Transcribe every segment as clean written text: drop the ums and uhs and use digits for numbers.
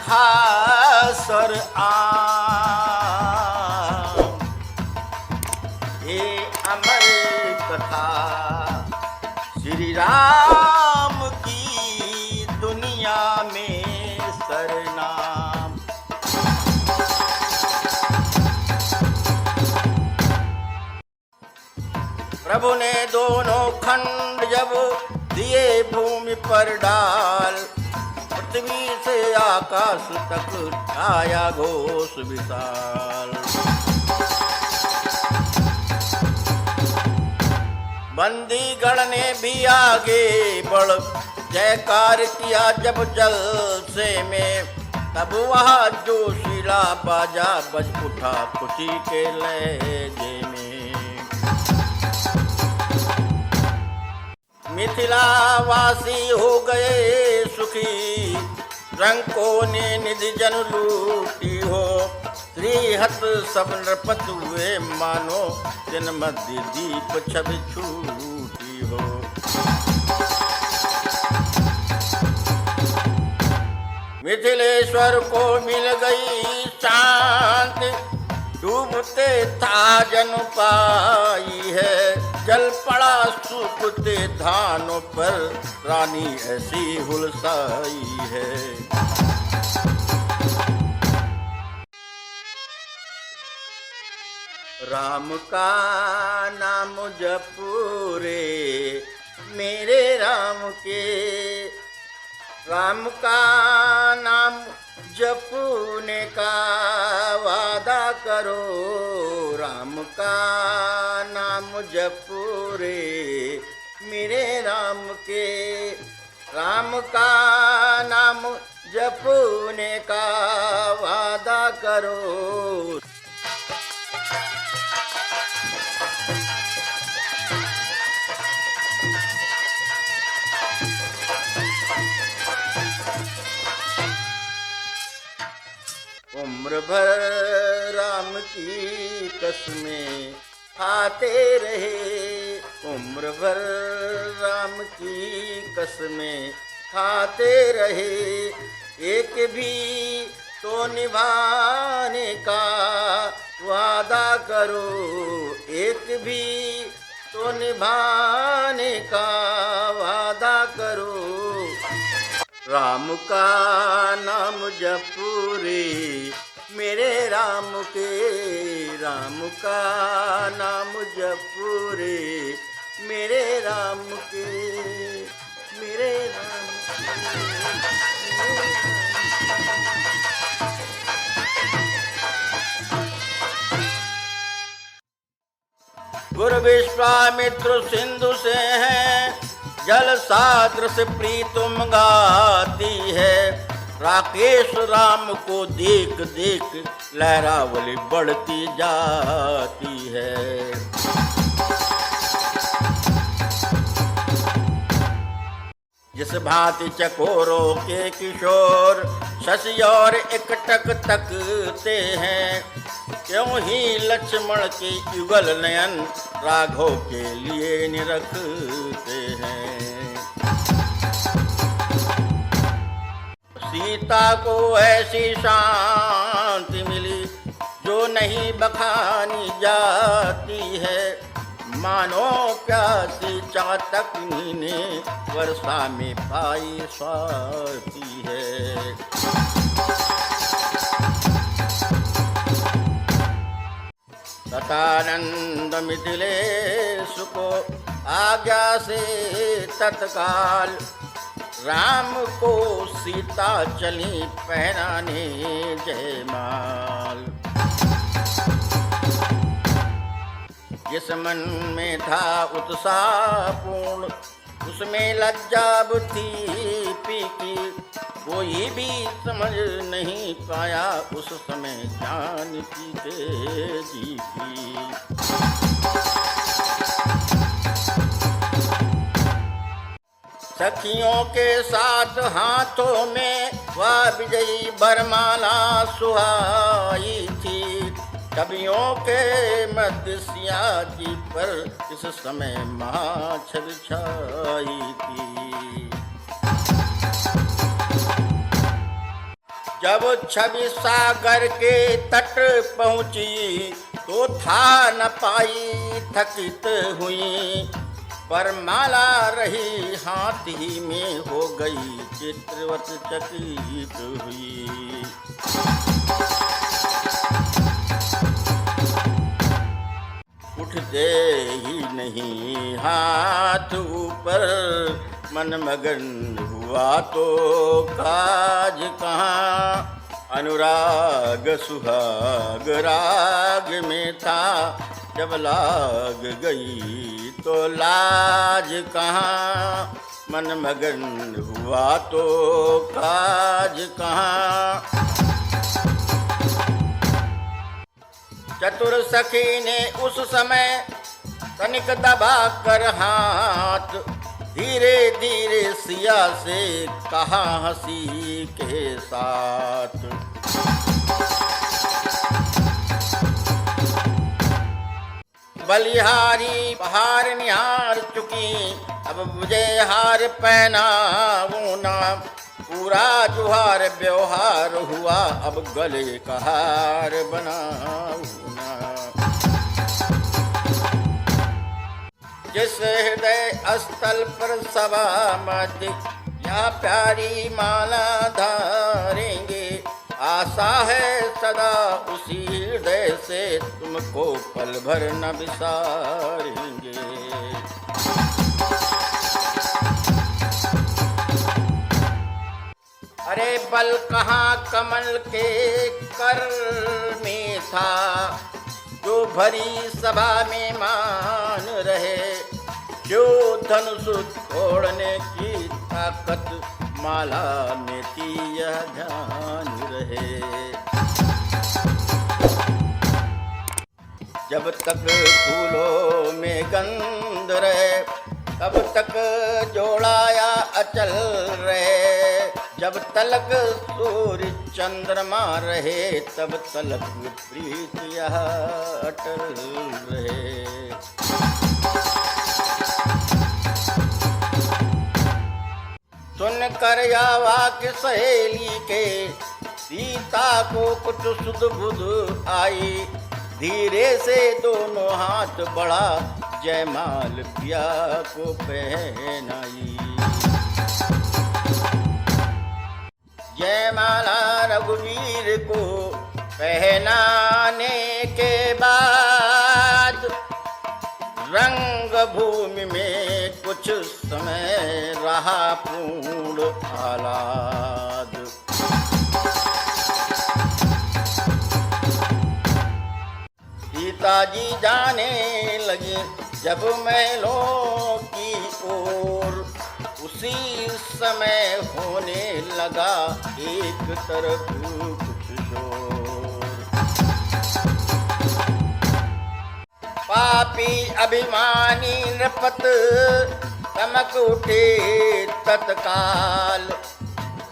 खासर आम। हे अमर कथा श्री राम की दुनिया में सरनाम। प्रभु ने दोनों खंड जब दिए भूमि पर डाल, पृथ्वी से आकाश तक आया घोष विशाल। बंदीगण ने भी आगे बढ़ जयकार किया जब जलसे में, तब वहाँ जोशीला बाजा बज उठा खुशी के लहजे में। मिथिलावासी हो गए सुखी, रंकों ने निधि जन लूटी हो। श्रीहत सब नृपत हुए मानो, दिन मध्य दीप छवि छूटी हो। मिथिलेश्वर को मिल गई शांति, डूबते था जन पाई है। जल पड़ा सूखते धानों पर, रानी ऐसी हुलसाई है। राम का नाम जपूरे मेरे राम के, राम का नाम जपने का वादा करो। राम का नाम जपूरे मेरे राम के, राम का नाम जपने का वादा करो। उम्र भर राम की कसमें खाते रहे, उम्र भर राम की कसमें खाते रहे। एक भी तो निभाने का वादा करो, एक भी तो निभाने का वादा करो। राम का नाम जपूरे मेरे राम के, राम का नाम जपूरे मेरे राम के, मेरे राम के। गुरु विश्वामित्र सिंधु से हैं, जल सागर से प्रीतम गाती है। राकेश राम को देख देख लहरावली बढ़ती जाती है। जिस भांति चकोरों के किशोर शशि और एकटक तकते हैं, क्यों ही लक्ष्मण के युगल नयन राघव के लिए निरखते हैं। सीता को ऐसी शांति मिली जो नहीं बखानी जाती है। मानो प्यासी चातकनी ने वर्षा में पाई स्वाति है। तथानंद मिथिलेश को आज्ञा से तत्काल, राम को सीता चली पहनाने जयमाल। जिस मन में था उत्साह पूर्ण, उसमें लज्जा बुद्धि फीकी। कोई भी समझ नहीं पाया उस समय जानकी तेजी की। सखियों के साथ हाथों में वह विजयी बरमाला सुहाई थी। कवियों के मध्य सिया जी पर इस समय महाछवि छाई थी। जब छवि सागर के तट पहुंची तो था न पाई थकित हुई, पर माला रही हाथ ही में हो गई चित्रवत चकित हुई। उठते ही नहीं हाथ ऊपर, मन मगन हुआ तो काज कहाँ। अनुराग सुहाग राग में था, जब लाग गई तो लाज कहाँ। मन मगन हुआ तो काज कहाँ। चतुर सखी ने उस समय तनिक दबा कर हाथ, धीरे धीरे सिया से कहा हंसी के साथ। बलिहारी पहाड़ निहार चुकी, अब मुझे हार पहनाऊं ना। पूरा जुहार व्यवहार हुआ, अब गले का हार बनाऊं ना। जिस हृदय स्थल पर सभा मध्य या प्यारी माला धारेंगे, आशा है सदा उसी हृदय से तुमको पल भर न बिसारेंगे। अरे बल कहाँ कमल के कर में था, जो भरी सभा में मान रहे। जो धनुष तोड़ने की ताकत माला में थी, यह ध्यान रहे। जब तक फूलों में गंध रहे, तब तक जोड़ाया अचल रहे। जब तलक सूर्य चंद्रमा रहे, तब तलक प्रीत यह अटल रहे। सुन कर या वाक्य सहेली के, सीता को कुछ सुध बुध आई। धीरे से दोनों हाथ बढ़ा, जयमाल पिया को पहनाई। जयमाला रघुवीर को पहनाने के बाद, रंग भूमि में कुछ समय रहा पूर्ण आह्लाद। सीता जी जाने लगी जब महलों की ओर, उसी समय होने लगा एक तरफ कुछ शोर। पापी अभिमानी नृपत चमक उठे तत्काल,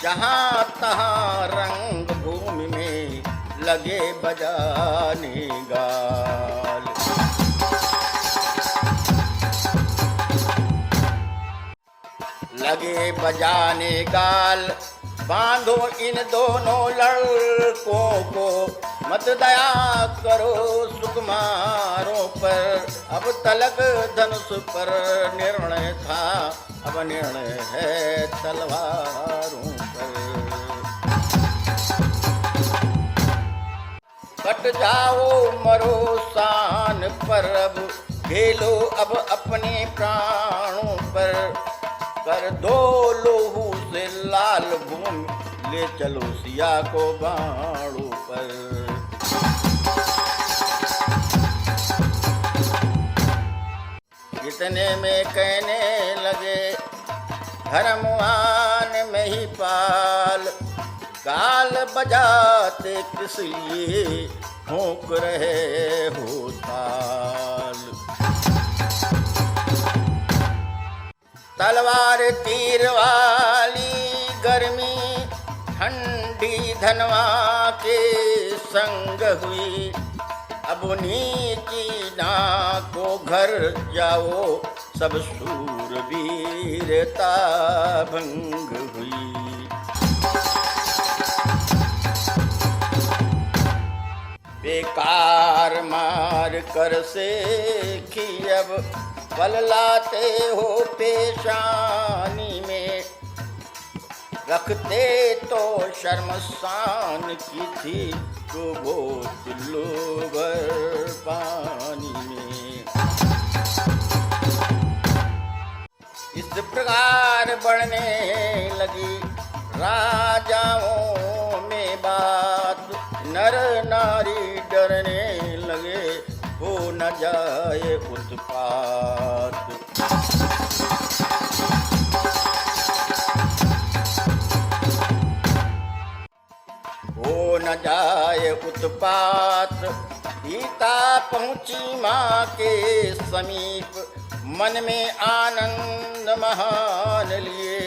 जहाँ तहाँ रंग भूमि में लगे बजाने गाल। लगे बजाने गाल, बांधो इन दोनों लड़कों को, मत दया करो सुकुमारों पर। अब तलक धनुष पर निर्णय था, अब निर्णय है तलवारों पर। कट जाओ मरो शान पर, अब खेलो अब अपने प्राणों पर। कर दो लोहू से लाल भूमि, ले चलो सिया को बाणों पर। इतने में कहने लगे धर्मवान महिपाल, गाल बजाते किस लिए ठोक रहे हो ताल। तलवार तीर वाली गर्मी ठंडी धनवा के संग हुई। अब उन्हीं की नाक को घर जाओ, सब शूरवीरता भंग हुई। बेकार मार कर से अब बल लाते हो पेशानी में, रखते तो शर्मसान की थी तो बोतलो भर पानी में। इस प्रकार बढ़ने लगी राजाओं में बात, नर नारी डरने लगे हो न जाए उत्पात। हो न जाए उत्पात। सीता पहुंची माँ के समीप, मन में आनंद महान लिए,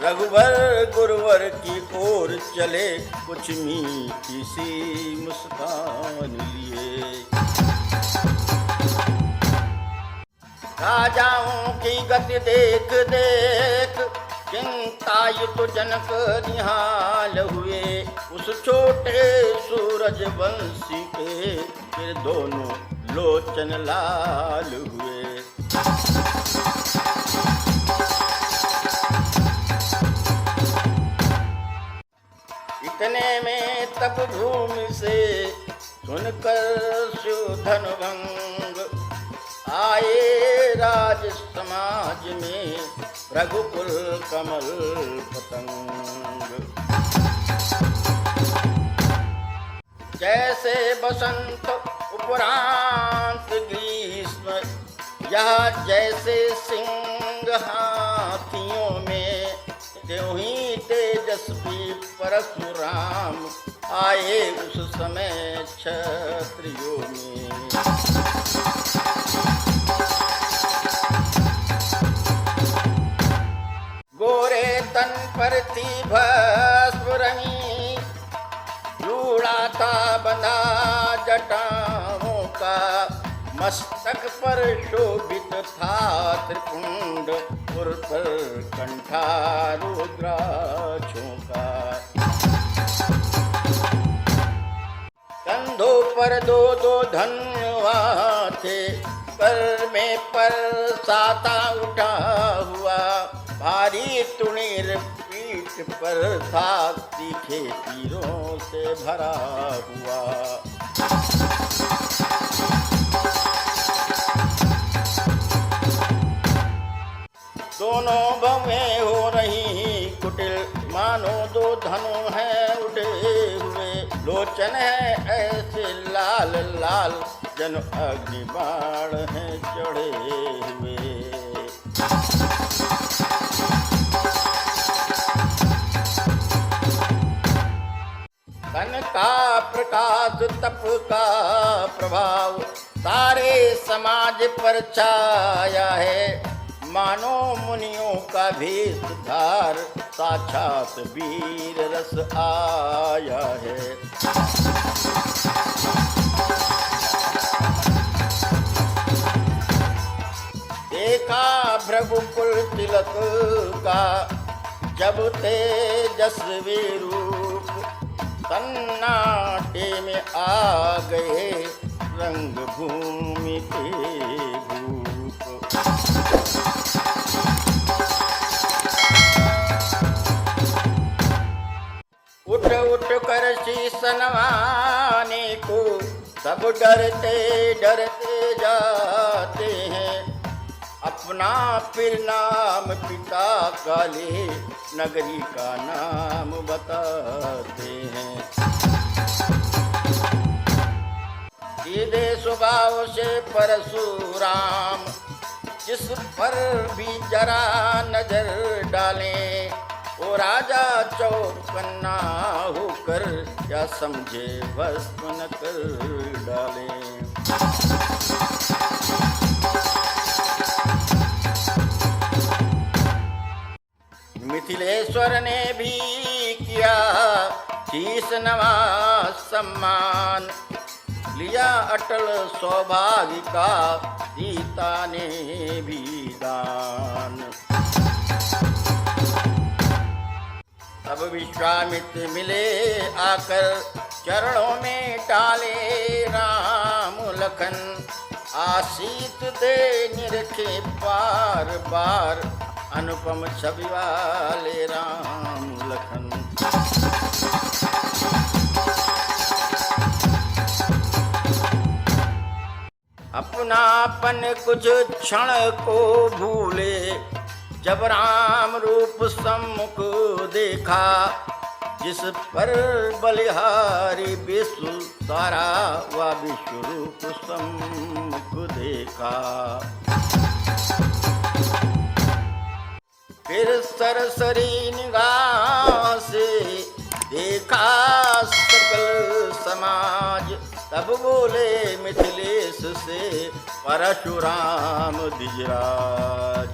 रघुवर गुरुवर की ओर चले, कुछ मीठी सी मुस्कान लिए। राजाओं की गति देख देख चिंतायुत जनक निहाल हुए, उस छोटे सूरज वंशी के फिर दोनों लोचन लाल हुए। इतने में तब भूमि से सुनकर सुधन भंग आए राज समाज में, रघुकुल कमल पतंग। जैसे बसंत उपरांत ग्रीष्म, यह जैसे सिंह हाथियों में, त्यों ही तेजस्वी परशुराम आए उस समय क्षत्रियों में। गोरे तन पर थी भस्म रंगी, जूड़ा था बंधा जटाओं का, मस्तक पर शोभित था त्रिपुंड, उर पर कंठा रुद्राक्षों का। कंधों पर दो दो धनुआ थे, कर में पर साता उठा हुआ, भारी तुणीर पीठ पर था, तीखे तीरों से भरा हुआ। दोनों भवें हो रही कुटिल, मानो दो धनु हैं उठे हुए, लोचन है ऐसे लाल लाल, जन अग्नि बाण हैं चढ़े हुए। तन का प्रकाश तप का प्रभाव, सारे समाज पर छाया है, मानो मुनियों का भेष धार, साक्षात वीर रस आया है। देखा भृगुकुल तिलक का जब तेजस्वी रूप, सन्नाटे में आ गए रंग भूमि के भूप। उठ उठ कर शीश नवाने को सब डरते डरते जाते हैं, अपना फिर नाम पिता का ले, नगरी का नाम बताते हैं। सीधे स्वभाव से परशुराम, जिस पर भी जरा नजर डालें, वो राजा चौकन्ना होकर क्या समझे भस्म न कर डालें। मिथिलेश्वर ने भी किया शीश नवा सम्मान, लिया अटल सौभाग्य का सीता ने भी दान। अब विश्वामित्र मिले आकर चरणों में डाले राम लखन, आशीष दे निरखे बार बार, अनुपम छवि वाले राम लखन। अपनापन कुछ क्षण को भूले, जब राम रूप सम्मुख देखा, जिस पर बलिहारी विश्व सारा, वा विश्व रूप सम्मुख देखा। फिर सरसरी निगाह से देखा सकल समाज, तब बोले मिथिलेश से परशुराम द्विजराज।